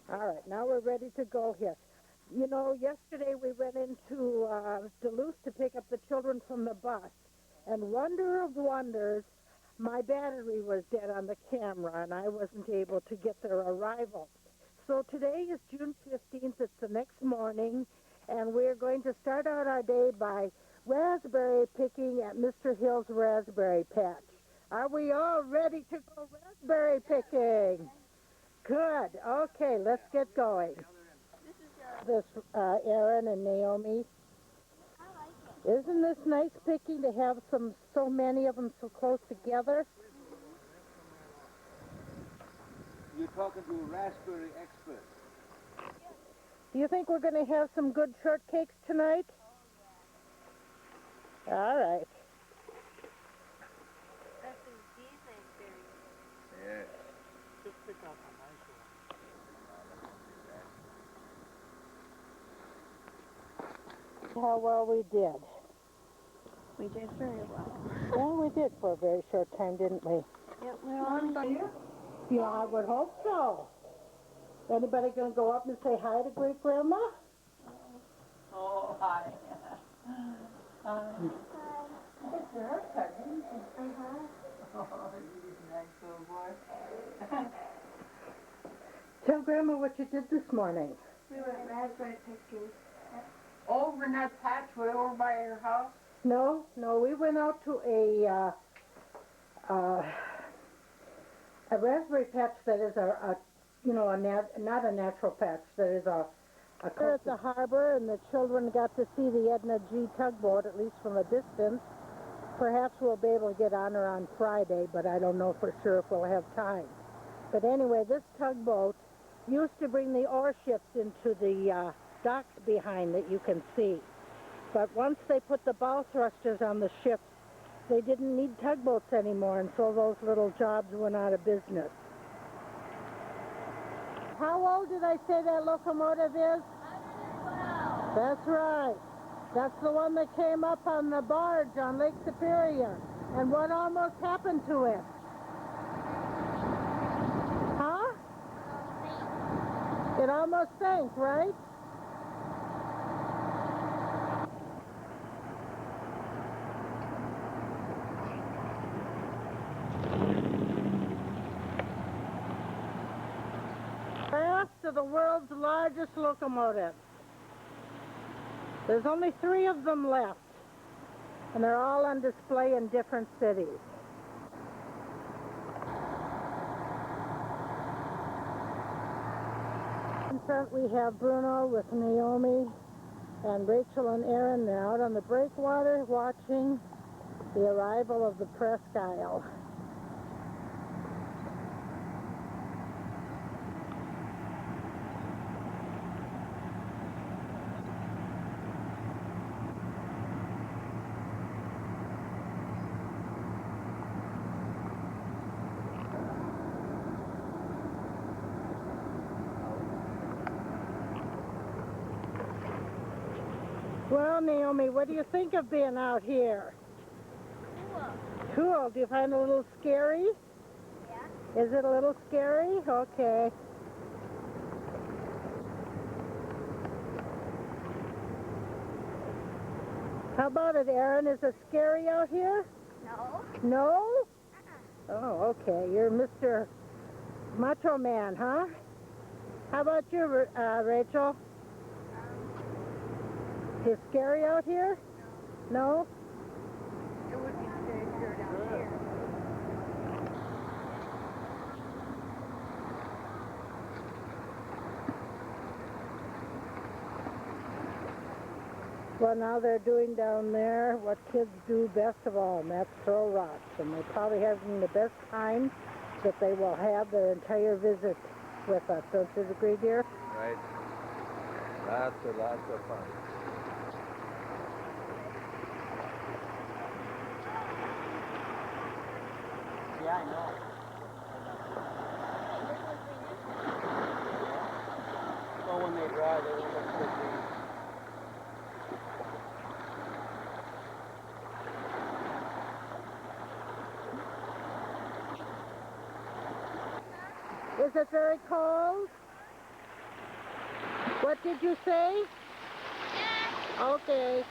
All right, now we're ready to go here. You know, yesterday we went into Duluth to pick up the children from the bus, and wonder of wonders, my battery was dead on the camera, and I wasn't able to get their arrival. So today is June 15th. It's the next morning, and we're going to start out our day by raspberry picking at Mr. Hill's raspberry patch. Are we all ready to go raspberry picking? Good. Okay, let's get going. This Aaron and Naomi. Isn't this nice picking to have so many of them so close together? You're talking to a raspberry expert. Do you think we're going to have some good shortcakes tonight? All right. Yeah. Just pick up a nice one. How well we did. We did very well. Well, we did for a very short time, didn't we? Yep, we're on here. Yeah, I would hope so. Anybody going to go up and say hi to Great Grandma? Oh, hi. It's your haircut, isn't it? Oh, he's a nice little boy. Tell Grandma what you did this morning. We went raspberry picking. Over in that patch way over by your house? No, we went out to a raspberry patch that is not a natural patch, that is a We're at the harbor, and the children got to see the Edna G tugboat, at least from a distance. Perhaps we'll be able to get on her on Friday, but I don't know for sure if we'll have time. But anyway, this tugboat used to bring the ore ships into the docks behind that you can see. But once they put the bow thrusters on the ships, they didn't need tugboats anymore, and so those little jobs went out of business. How old did I say that locomotive is? 112. That's right. That's the one that came up on the barge on Lake Superior. And what almost happened to it? Huh? It almost sank, right? Last of the world's largest locomotives. There's only 3 of them left, and they're all on display in different cities. In front we have Bruno with Naomi and Rachel and Aaron. They're out on the breakwater watching the arrival of the Presque Isle. Well, Naomi, what do you think of being out here? Cool. Do you find it a little scary? Yeah. Is it a little scary? Okay. How about it, Aaron? Is it scary out here? No. No? Oh, okay. You're Mr. Macho Man, huh? How about you, Rachel? Is it scary out here? No? It would be scary if you're down here. Well, now they're doing down there what kids do best of all, and that's throw rocks. And they're probably having the best time that they will have their entire visit with us. Don't you agree, dear? Right. Lots of fun. Yeah, I know. Well, when they dry, they won't look so green. Is it very cold? What did you say? Okay.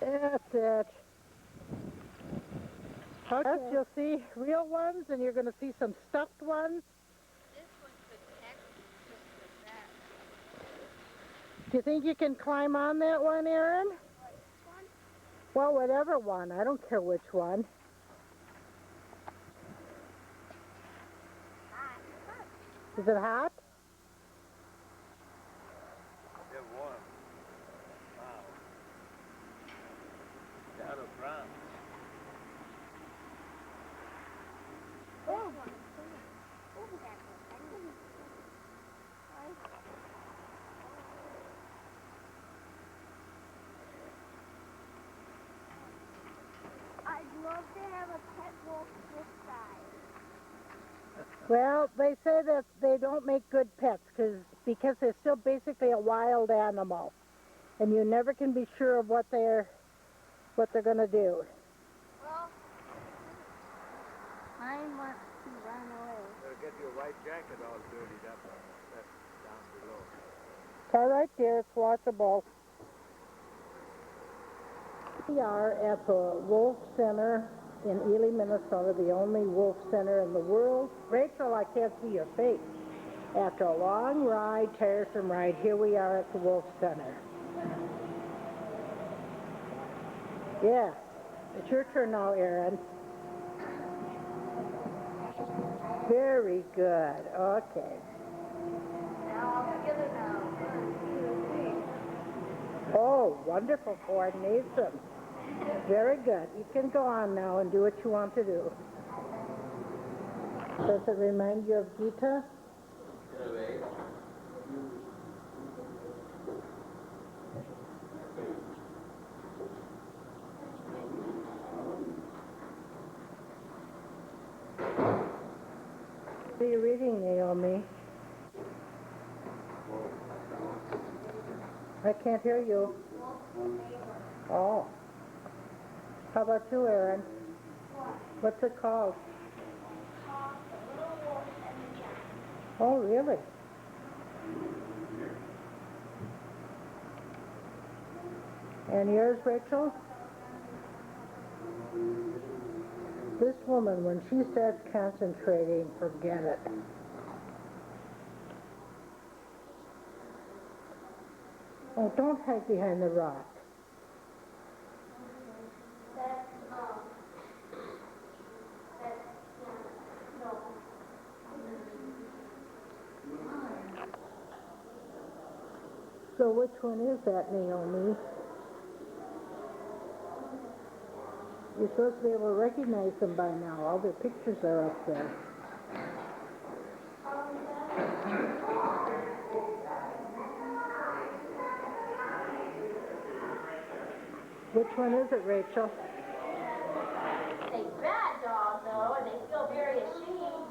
That's it. Okay. Yes, you'll see real ones, and you're going to see some stuffed ones. This one could peck just like that. Do you think you can climb on that one, Aaron? One? Well, whatever one. I don't care which one. Is it hot? They're warm. Wow. Down a brown. I'd love to have a pet wolf this size. Well, they say that they don't make good pets because they're still basically a wild animal, and you never can be sure of what they're going to do. Well, mine wants to run away. Better get your white jacket all dirtied up. That's down below. It's all right, dear. It's washable. We are at the Wolf Center in Ely, Minnesota, the only wolf center in the world. Rachel, I can't see your face. After a long ride, tiresome ride, here we are at the Wolf Center. Yeah, it's your turn now, Aaron. Very good. Okay. Now all together now. Oh, wonderful coordination. Very good. You can go on now and do what you want to do. Does it remind you of Gita? What are you reading, Naomi? I can't hear you. Oh. How about you, Aaron? What's it called? Oh, really? And yours, Rachel? This woman, when she starts concentrating, forget it. Oh, don't hide behind the rock. So which one is that, Naomi? You're supposed to be able to recognize them by now. All their pictures are up there. Which one is it, Rachel? They bad dog though, and they feel very ashamed.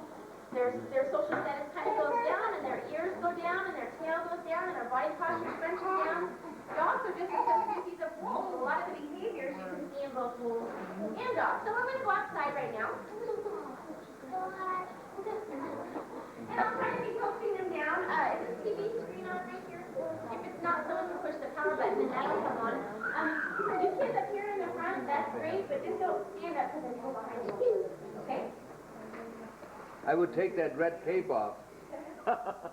Their social status kind of goes down, and their ears go down, and their tail goes down, and their body posture crunches down. Dogs are just as a species of wolves. A lot of the behaviors you can see in both wolves and dogs. So we're going to go outside right now. And I'll kind of be coaxing them down. Is the TV screen on right here? If it's not, someone can push the power button and that'll come on. You kids up here in the front, that's great, but just don't stand up because I go behind you. Okay? I would take that red cape off. Those are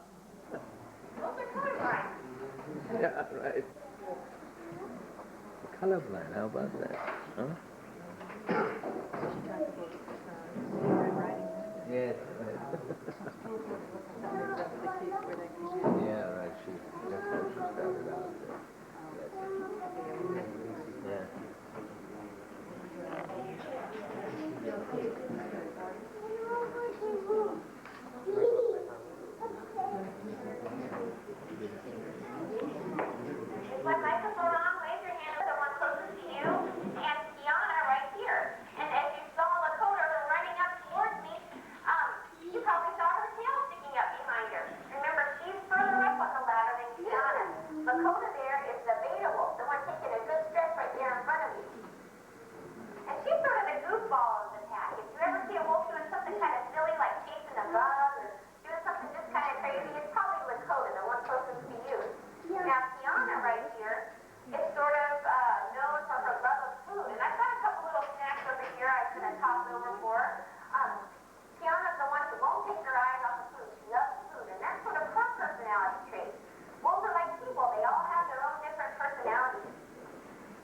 colorblind. Yeah, right. Colorblind, how about that? Huh? Yes. Yeah, right. That's how she started out there. Yeah. With my microphone on, wave your hand at the one closest to you, and Kiana right here. And as you saw Lakota running up towards me, you probably saw her tail sticking up behind her. Remember, she's further up on the ladder than Kiana. Lakota there is the beta wolf, the one taking a good stretch right there in front of you. And she's sort of the goofball of the pack. If you ever see a wolf doing something kind of silly, like chasing a bug or doing something just kind of crazy, it's probably Lakota, the one closest to you. Now, Kiana right here is sort of known for her love of food. And I've got a couple little snacks over here I was going to toss over for her. Kiana's the one who won't take her eyes off the food. She loves food. And that's sort of her personality trait. Wolves are like people. They all have their own different personalities.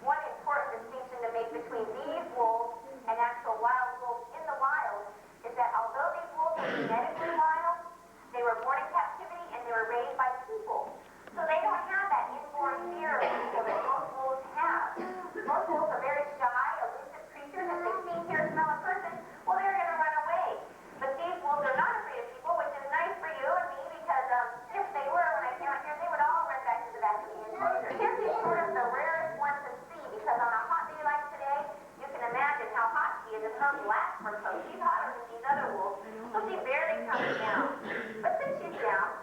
One important distinction to make between these wolves and actual wild wolves in the wild is that although these wolves are genetically wild, they were born in captivity and they were raised by people. So they don't have that inborn fear of people that most wolves have. Most wolves are very shy, elusive creatures. If they see, hear, smell a person, well, they're going to run away. But these wolves are not afraid of people, which is nice for you and me because if they were, when I came out here, they would all run back to the back of the enclosure. Kids is sort of the rarest one to see because on a hot day like today, you can imagine how hot she is in her black fur coat. She's hotter than these other wolves, so she barely comes down. But since she's down,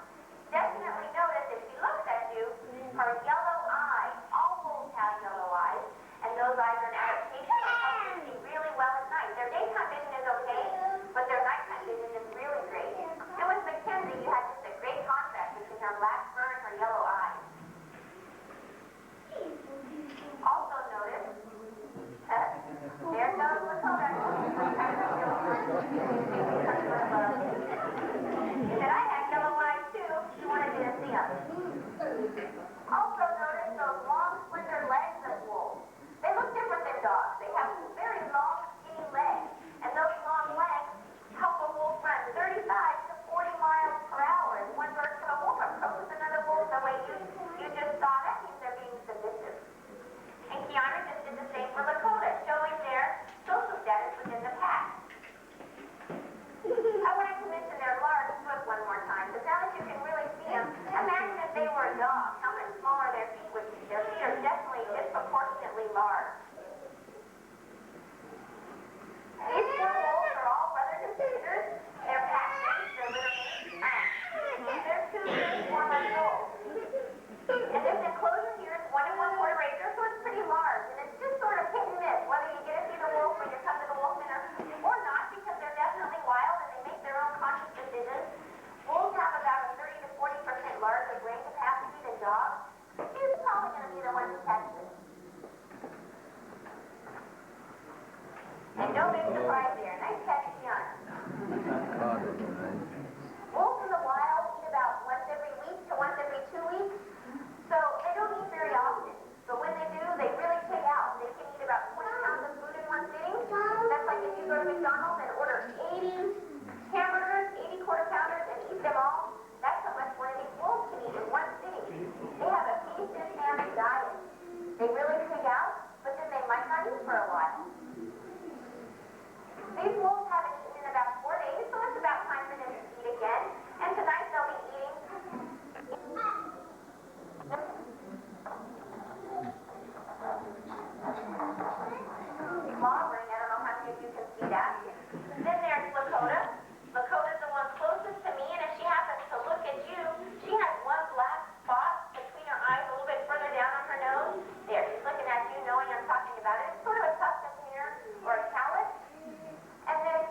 definitely notice if she looks at you, her yellow eye, all wolves have yellow eyes, and those eyes are an adaptation that helps them see really well at night. Their daytime vision is okay, but their nighttime vision is really great. And with Mackenzie, you had just a great contrast between her black fur and her yellow eyes. Also notice, there goes Lakota. He said, I have yellow eyes too. She wanted me to see them. Also notice those long, slender legs of wolves. They look different than dogs. They have very long, skinny legs. And those long legs help a wolf run 35 to 40 miles per hour. As one bird from a wolf approaches another wolf the way you just saw, that means they're being submissive. And Kiana just did the same for Lakota, showing their social status within the pack. I wanted to mention their large foot one more time, because now that you can really see them, imagine if they were a dog, how much smaller their feet would be. Their feet are definitely disproportionately large. These four wolves are all brothers and sisters. They're pack mates, they're litter mates. They're 2 years, 4 months old. And this enclosure here is 1 1/4 acres, so it's pretty large. And it's just sort of hit and miss, whether you get to see the wolf when you come to the wolf center or not, because they're definitely wild and they make their own conscious decisions. Wolves have about a 30 to 40% larger brain capacity than dogs. He's probably going to be the one who catches it. And no big surprise there. Nice catch, Kiana. Wolves in the wild eat about once every week to once every 2 weeks. So they don't eat very often. But when they do, they really pig out. They can eat about 20 pounds of food in one sitting. That's like if you go to McDonald's and order 80 hamburgers, 80 quarter pounders, and eat them all. That's how much one of these wolves can eat in one sitting. They have a feast and famine diet. They really pig out, but then they might not eat for a while. These wolves haven't eaten in about 4 days, so it's about time for them to eat again. And tonight they'll be eating. Slobbering, I don't know how many of you can see that. Then there's Lakota. Lakota's the one closest to me, and if she happens to look at you, she has one black spot between her eyes a little bit further down on her nose. There, she's looking at you knowing I'm talking about it. It's sort of a tuft of hair or a callus. And then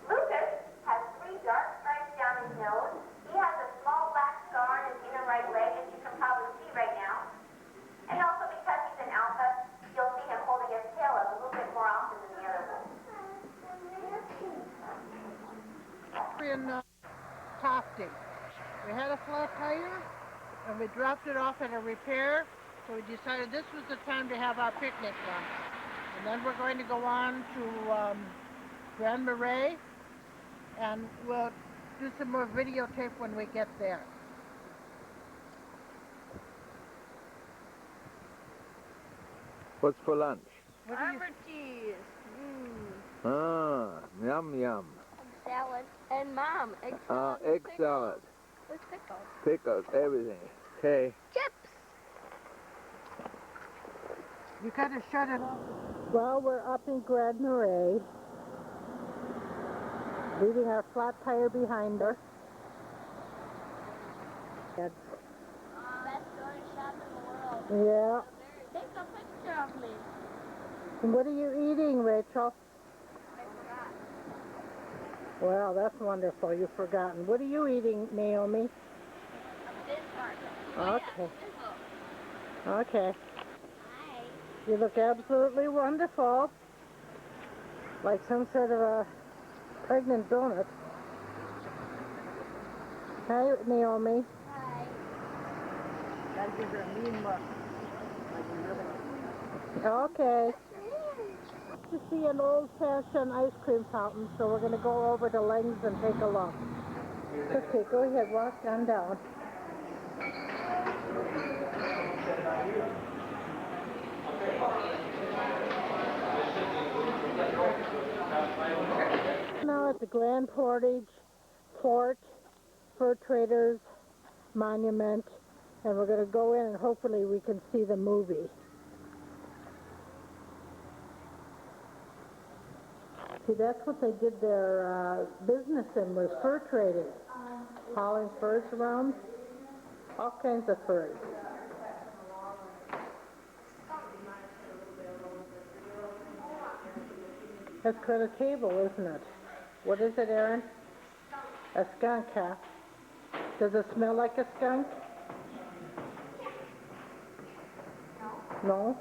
Lucas has 3 dark stripes down his nose. He has a small black scar on his inner right leg, as you can probably see right now. And also because he's an alpha, you'll see him holding his tail up a little bit more often than the other wolves. In Tofty. We had a flat tire, and we dropped it off at a repair, so we decided this was the time to have our picnic lunch. And then we're going to go on to Grand Marais, and we'll do some more videotape when we get there. What's for lunch? Arbor cheese. Ah, yum yum. Egg salad. And Mom, egg salad. Egg salad. With pickles. Pickles, everything. Okay. Chips. You gotta shut it off. Well, we're up in Grand Marais, leaving our flat tire behind us. Best going shop in the world. Yeah. Take a picture of me. And what are you eating, Rachel? I forgot. Well, that's wonderful. You've forgotten. What are you eating, Naomi? A Bismarck. Okay. Yeah, Okay. hi. You look absolutely wonderful. Like some sort of a pregnant donut. Hi, Naomi. Hi. Gotta give her a mean look. Okay. To see an old-fashioned ice cream fountain, so we're going to go over to Lang's and take a look. Okay, go ahead, walk on down. Now at the Grand Portage Fort Fur Traders Monument, and we're going to go in and hopefully we can see the movie. See, that's what they did their business in, was fur trading. Hauling furs around. All kinds of furs. That's quite a table, isn't it? What is it, Aaron? A skunk, huh? Does it smell like a skunk? No?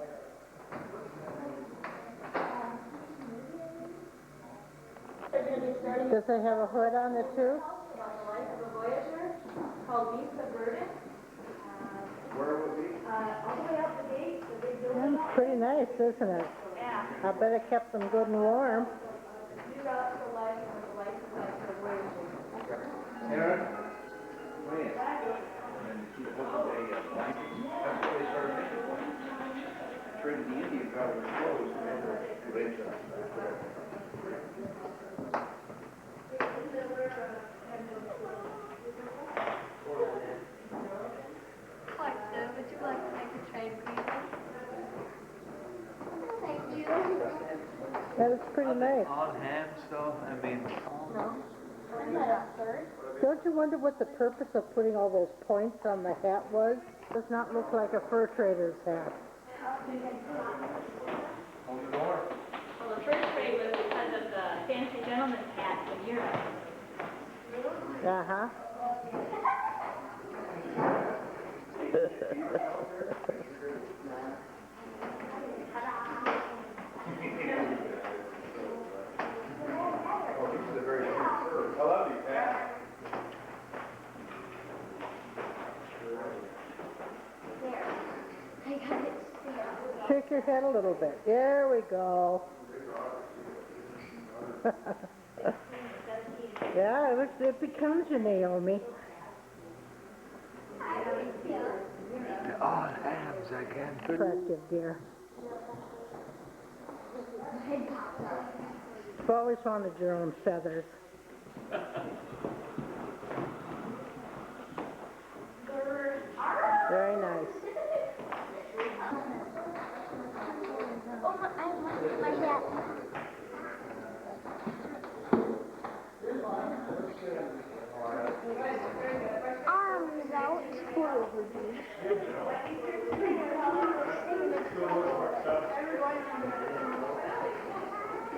Does it have a hood on it too? About the life of a Voyager called Beast of Burden. Where would we? All the way out the gate, the big building. It's pretty nice, isn't it? Yeah. I bet it kept them good and warm. New routes for life and the life of life for Voyager. Aaron? When? And she was a blanket. That's where they started making one. Traded the Indian powder and clothes and Rachel. Clarkson, would you like to make a trade agreement? Thank you. That is pretty nice. On hand stuff, I mean. No. Isn't that a third? Don't you wonder what the purpose of putting all those points on the hat was? Does not look like a fur trader's hat. On the door. Well, the first trade was because of the fancy gentleman's hats in Europe. Uh-huh. I love you, Pat. I got it. Shake your head a little bit. There we go. Yeah, it becomes you, Naomi. The odd hands I can't. Attractive, dear. You've always wanted your own feathers. Very nice. Oh, I want my hat. Arms out.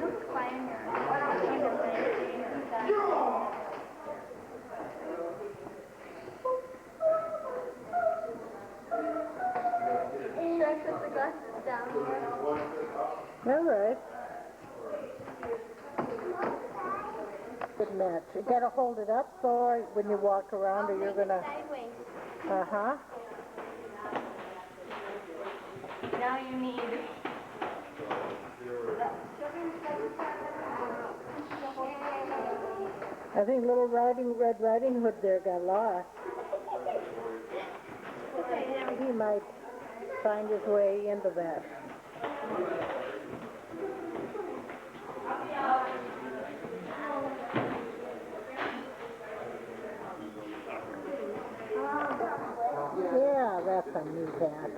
Look fine. Should I put the glasses down? All right. Good match. You gotta hold it up so when you walk around or you're gonna. Sideways. Uh-huh. Now you need I think little Red Riding Hood there got lost. He might find his way into that. Yeah, that's a new hat.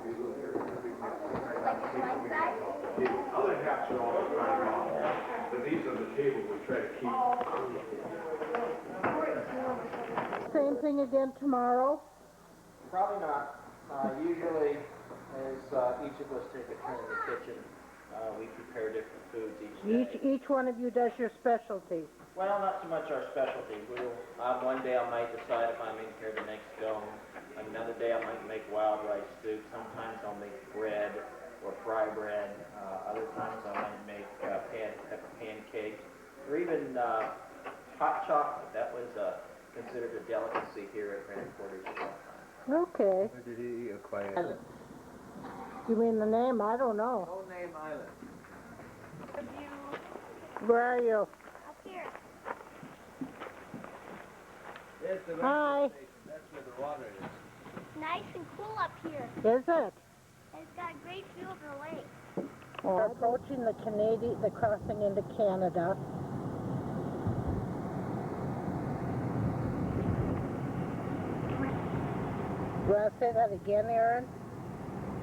The other hats are all kind of off, but these on the table we try to keep. Same thing again tomorrow? Probably not. Usually, as each of us take a turn in the kitchen, we prepare different foods each day. Each one of you does your specialty. Well, not so much our specialty. One day I might decide if I'm in here to make scone. Another day I might make wild rice soup. Sometimes I'll make bread or fry bread. Other times I might make pepper pancakes or even hot chocolate. That was considered a delicacy here at Grand Quarters at that time. Okay. Where did he acquire? You mean the name? I don't know. No name island. Where are you? Up here. There's the Hi. station. That's where the water is. Nice and cool up here. Is it? It's got a great view of the lake. We're approaching the crossing into Canada. You want to say that again, Aaron?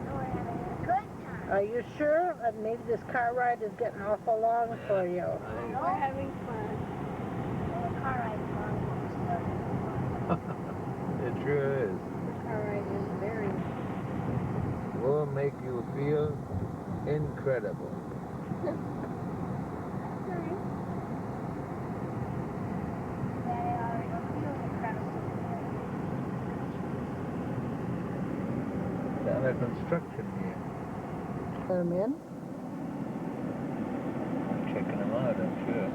We're having a good time. Are you sure? Maybe this car ride is getting awful long for you. We're having fun. The car ride is long. It sure is. The car ride is very... Will make you feel incredible. Under construction here. Let them in? I'm checking them out, I'm sure.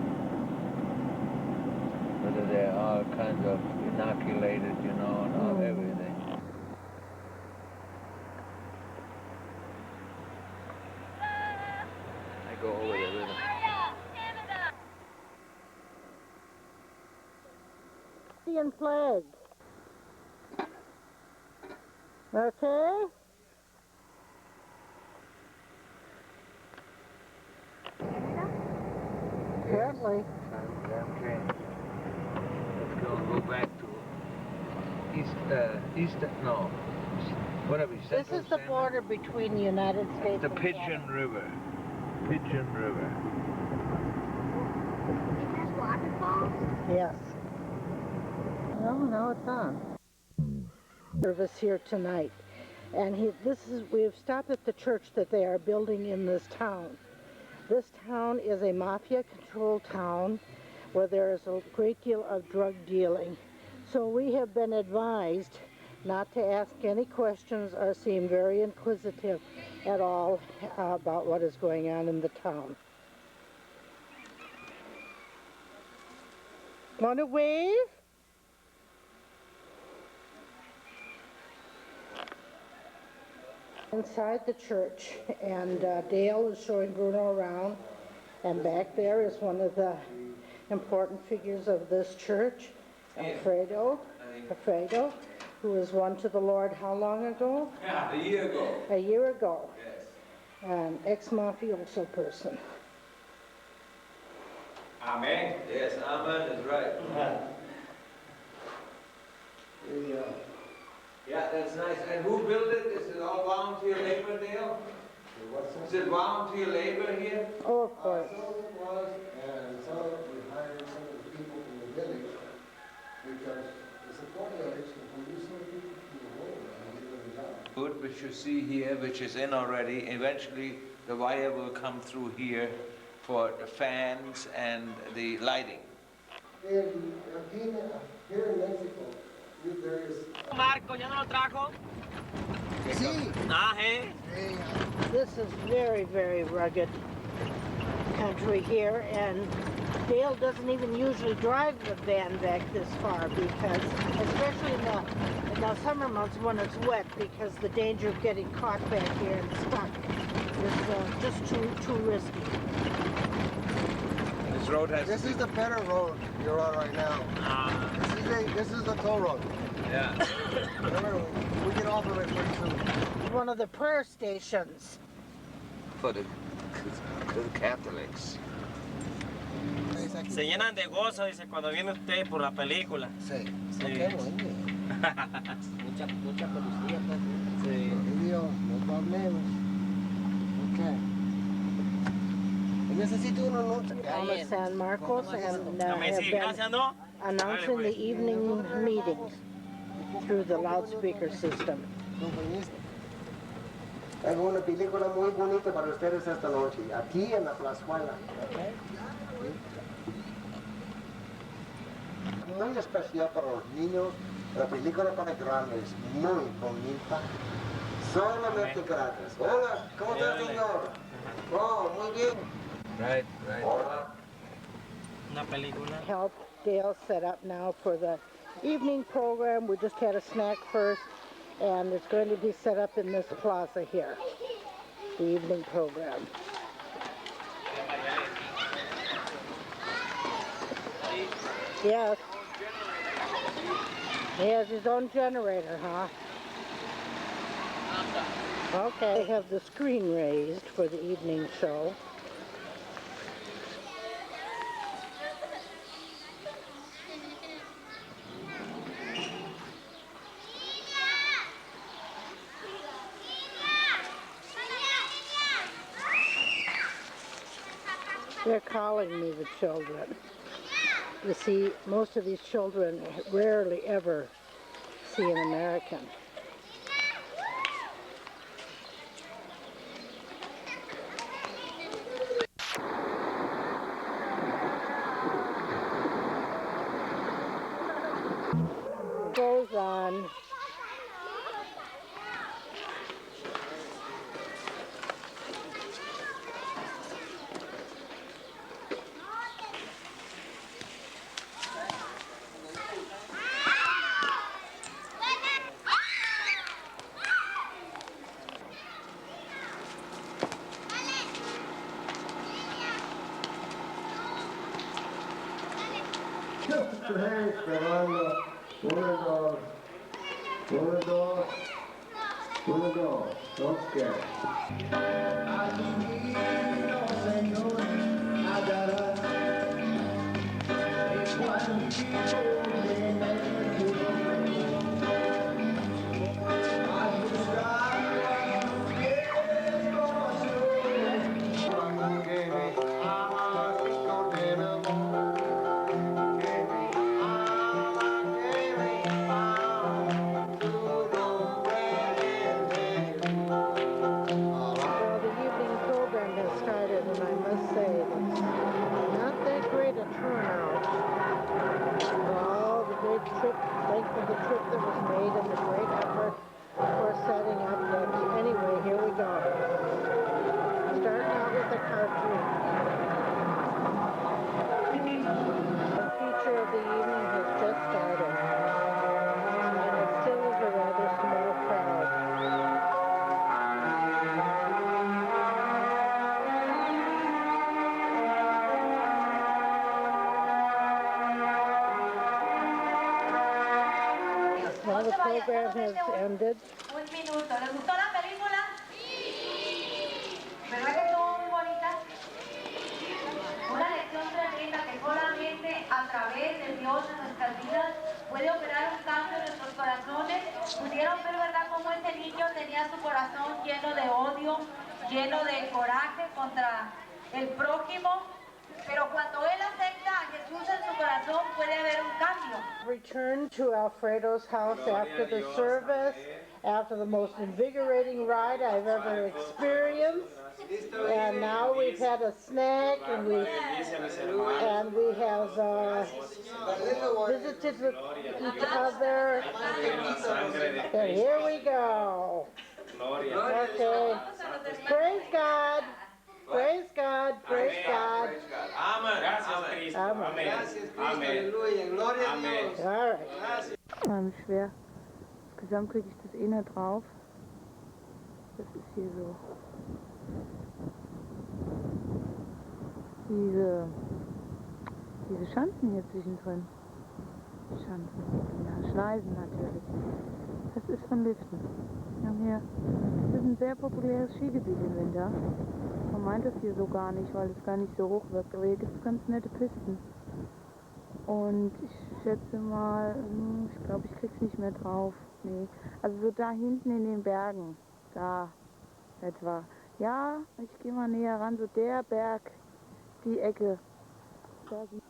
Whether they're all kinds of inoculated, you know, and all everything. I go over there with them. Indian flag. Okay? Apparently. Okay. Let's go back to no. What are we, This is the border between the United States The and Pigeon Canada. River. Pigeon River. There's waterfalls. Yes. No, now it's on. Service here tonight. And we have stopped at the church that they are building in this town. This town is a mafia-controlled town where there is a great deal of drug dealing. So we have been advised not to ask any questions or seem very inquisitive at all about what is going on in the town. Want to wave? Inside the church, and Dale is showing Bruno around, and back there is one of the important figures of this church, Alfredo, who was won to the Lord how long ago? Yeah, a year ago. A year ago. Yes. An ex-mafioso person. Amen. Yes, amen is right. Yeah, that's nice. And who built it? Is it all volunteer labor, Dale? Is it volunteer labor here? Oh, of course. Some of it was, and some of it we hired some of the people from the village, because it's a poor village, and we use some people from the world and give them a job. Wood, which you see here, which is in already. Eventually, the wire will come through here for the fans and the lighting. Here in Mexico, there is... Marco, ¿ya no lo trajo? Sí. Ah, ¿eh? This is very, very rugged country here, and Dale doesn't even usually drive the van back this far because, especially in the summer months when it's wet, because the danger of getting caught back here and stuck is just too risky. It's This road has... This is the better road you're on right now. This is the toll road. Yeah. Remember, we get off of it pretty soon. One of the prayer stations. For the Catholics. Se llenan de gozo, dice, cuando viene usted por la película. Sí. Sí. Okay, bueno. Mucha policía, pues. Sí. Dios, no problemas. Okay. Necesito una noche. Thomas San Marcos and have Gracias, ¿no? been announcing the evening meetings through the loudspeaker system. Tengo una película muy bonita para ustedes esta noche, aquí en la plazuela. Okay. Muy especial para los niños, la película para grandes, muy bonita, solamente gratis. Hola, ¿cómo está, señor? Oh, muy bien. Right. Hola. Una película. Help Dale set up now for the evening program. We just had a snack first, and it's going to be set up in this plaza here, the evening program. Yes. He has his own generator, huh? Okay. They have the screen raised for the evening show. They're calling me the children. You see, most of these children rarely ever see an American. Goes on. Put your hands behind the bulldog. Bulldog. Bulldog. Don't scare. The program has ended. Un minuto. ¿Les gustó la película? Sí. ¿Verdad que estuvo muy bonita? Una lección tremenda que solamente a través de Dios en nuestras vidas puede operar un cambio en nuestros corazones. Pudieron ver, ¿verdad?, cómo ese niño tenía su corazón lleno de odio, lleno de coraje contra el prójimo. Pero cuando él acepta a Jesús en su corazón, puede haber un cambio. Returned to Alfredo's house after the service, after the most invigorating ride I've ever experienced. And now we've had a snack, and we have visited with each other. And here we go. Okay. Praise God. Praise God, praise God. Amen. Gracias, Cristo. Amen. Amen. All right. Ganz schwer. Insgesamt kriege ich das eh nicht drauf. Das ist hier so. Diese diese Schanzen hier zwischendrin. Schanzen, ja, Schneisen natürlich. Das ist von Liften. Wir haben hier, das ist ein sehr populäres Skigebiet im Winter. Man meint es hier so gar nicht, weil es gar nicht so hoch wirkt. Aber hier gibt es ganz nette Pisten. Und ich schätze mal, ich glaube, ich krieg's nicht mehr drauf. Nee. Also so da hinten in den Bergen. Da etwa. Ja, ich gehe mal näher ran. So der Berg, die Ecke. Da sieht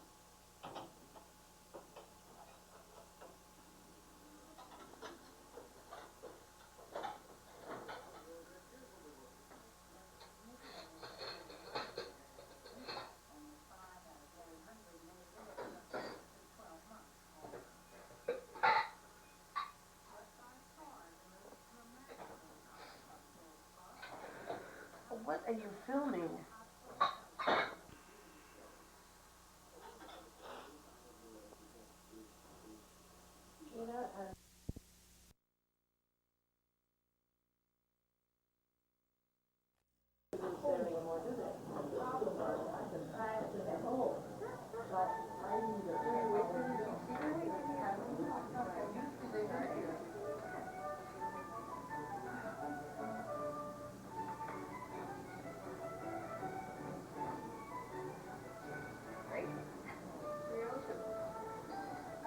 What are you filming?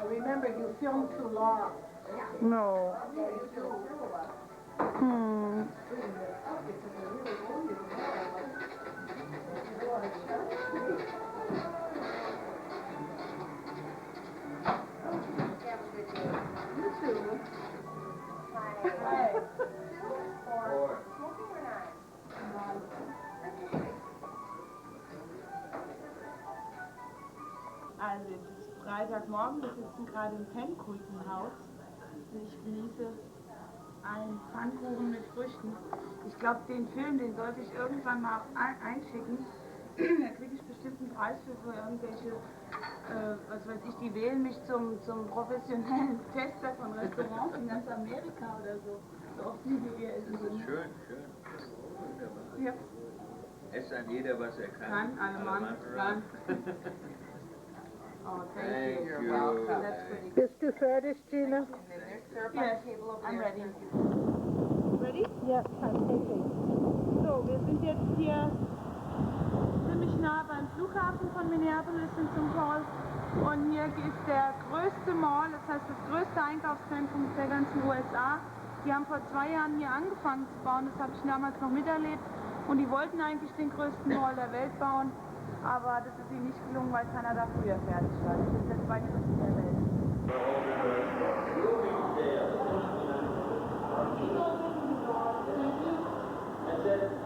Remember, you filmed too long. no. Also es ist Freitagmorgen, wir sitzen gerade im Pennkuchenhaus. Ich genieße einen Pfannkuchen mit Früchten. Ich glaube, den Film, den sollte ich irgendwann mal einschicken. Da kriege ich bestimmt einen Preis für irgendwelche, was weiß ich, die wählen mich zum professionellen Tester von Restaurants in ganz Amerika oder so. So oft wie wir hier essen. Das ist schön, schön. Wunderbar. Ja. Esst an jeder, was er kann. Kann, alle Mann, ran. Oh, thank you. You're welcome. That's pretty good. Bist du fertig, Gina? Yes, I'm ready. Ready? Yes, I'm taking. So, wir sind jetzt hier ziemlich nah beim Flughafen von Minneapolis in St. Paul. Und hier ist der größte Mall, das heißt das größte Einkaufszentrum der ganzen USA. Die haben vor 2 Jahren hier angefangen zu bauen, das habe ich damals noch miterlebt. Und die wollten eigentlich den größten Mall der Welt bauen. Aber das ist ihnen nicht gelungen, weil Kanada früher fertig war. Das ist der zweitgrößte der Welt.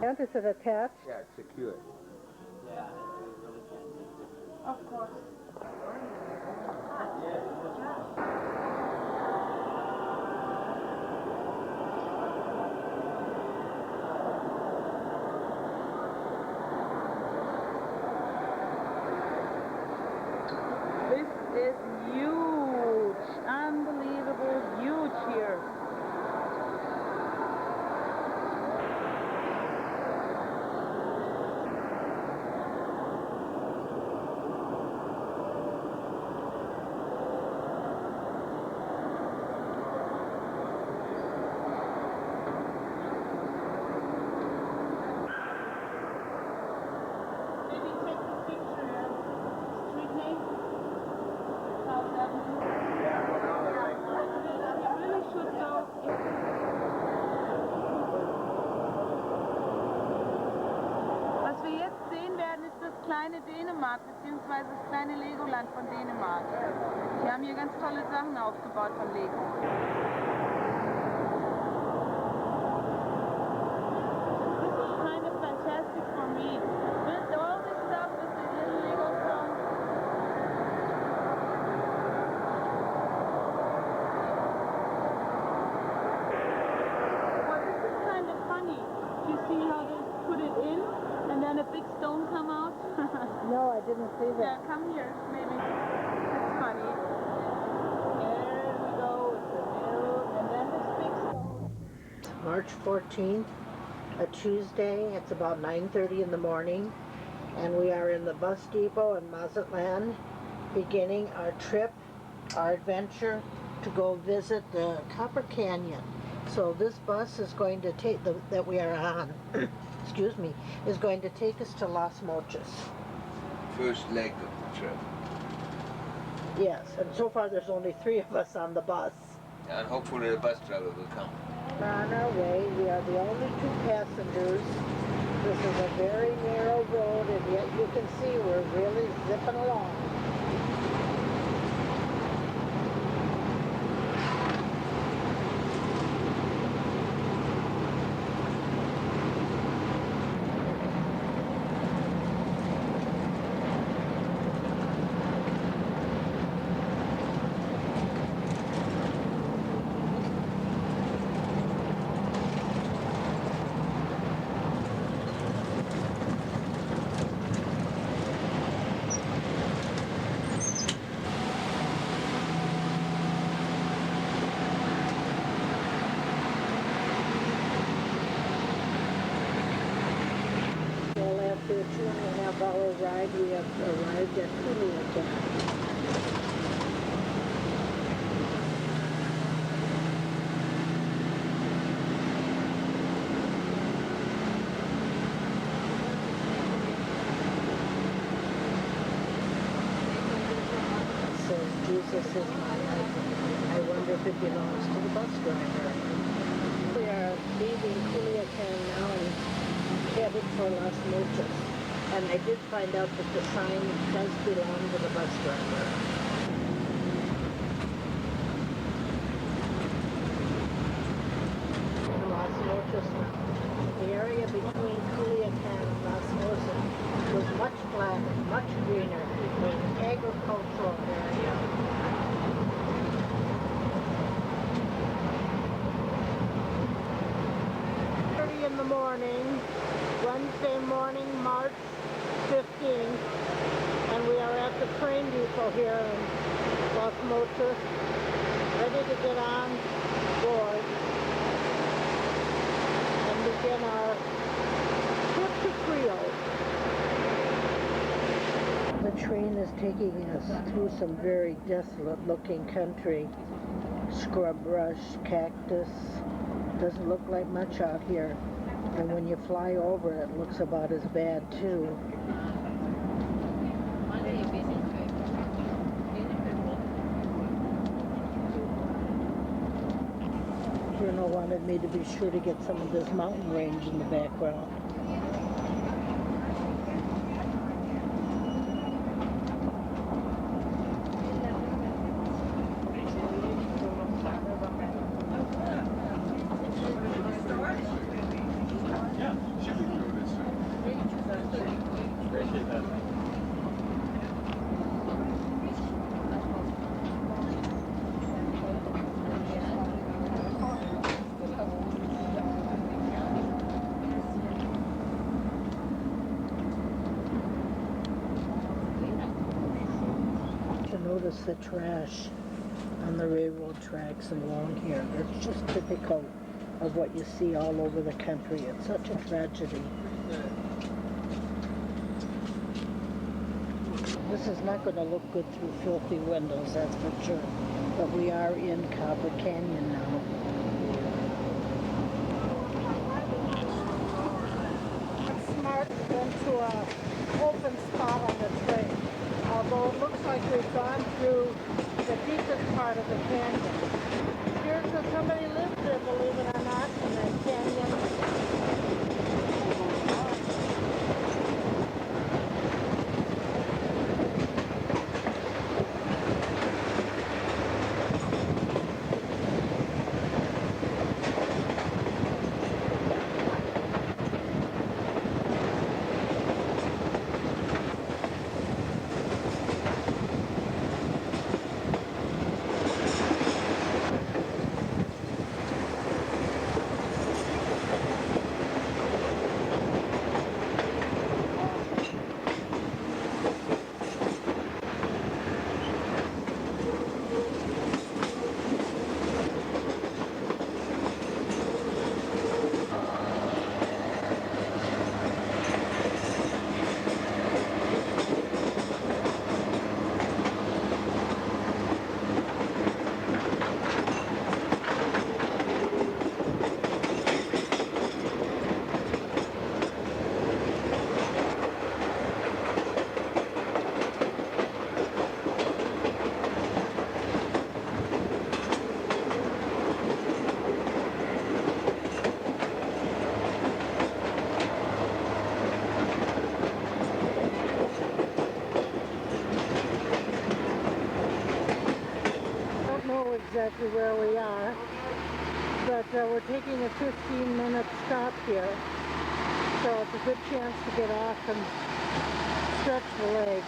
And is it attached? Yeah, it's secure. Of course. This is huge, unbelievable huge here. Maybe take the picture of street name. South Avenue. You really should go. Was wir jetzt sehen werden, ist das kleine Dänemark, beziehungsweise das kleine Legoland von Dänemark. Die haben hier ganz tolle Sachen aufgebaut von Lego. This is kind of fantastic for me. With all this stuff with the little Lego song. Well, this is kind of funny. You see how they put it in and then a big stone come out? No, I didn't see Yeah, that. come here, maybe. It's funny. There we go, it's a middle, and then this big stone. March 14th, a Tuesday. It's about 9:30 in the morning, and we are in the bus depot in Mazatlan, beginning our trip, our adventure to go visit the Copper Canyon. So this bus is going to take, that we are on, excuse me, is going to take us to Los Mochis. First leg of the trip. Yes, and so far there's only 3 of us on the bus. And hopefully the bus driver will come. We're on our way. We are the only 2 passengers. This is a very narrow road, and yet you can see we're really zipping along. After a 2.5-hour ride, we have arrived at Culiacan. It says, Jesus is my life. I wonder if it belongs to the bus driver. We are leaving Culiacan now and headed for Los Mochis. And I did find out that the sign does belong to the bus driver. Los Mochis now. The area between Culiacan and Los Mochis was much flatter, much greener. It was an agricultural area. In the morning, Wednesday morning, March 15th, and we are at the train depot here in Los Mochis, ready to get on board and begin our trip to Creole. The train is taking us through some very desolate looking country. Scrub brush, cactus, doesn't look like much out here. And when you fly over, it looks about as bad, too. Bruno wanted me to be sure to get some of this mountain range in the background. Notice the trash on the railroad tracks along here. It's just typical of what you see all over the country. It's such a tragedy. This is not going to look good through filthy windows, that's for sure. But we are in Copper Canyon now. It's smart to go to an open spot on the train. Although it looks like we've gone through the deepest part of the canyon. Here's where somebody lives there, believe it or not, in that canyon. exactly where we are, but we're taking a 15-minute stop here, so it's a good chance to get off and stretch the legs.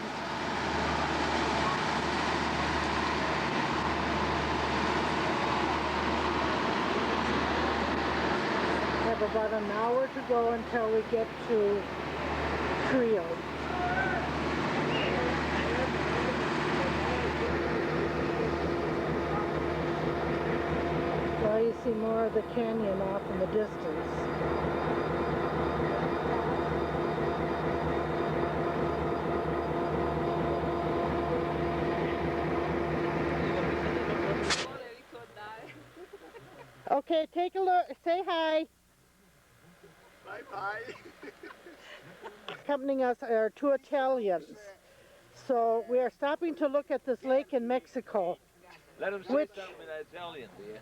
We have about an hour to go until we get to Trio. Well, you see more of the canyon off in the distance. Okay, take a look. Say hi. Bye-bye. Accompanying us are two Italians. So we are stopping to look at this lake in Mexico. Let him say something in Italian, dear.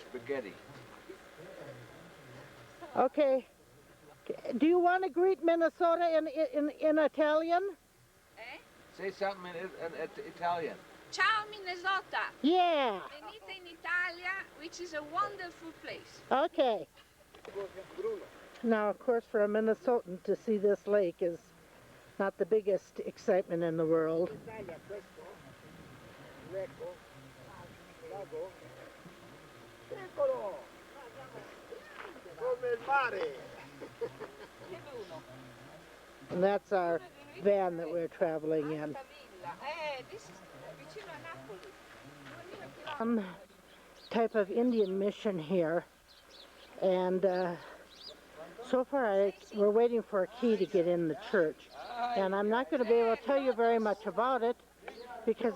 Spaghetti. Okay. Do you want to greet Minnesota in Italian? Say something in Italian. Ciao Minnesota! Yeah! Venite in Italia, which is a wonderful place. Okay. Now, of course, for a Minnesotan to see this lake is not the biggest excitement in the world. And that's our van that we're traveling in. Type of Indian mission here, and so far we're waiting for a key to get in the church, and I'm not going to be able to tell you very much about it because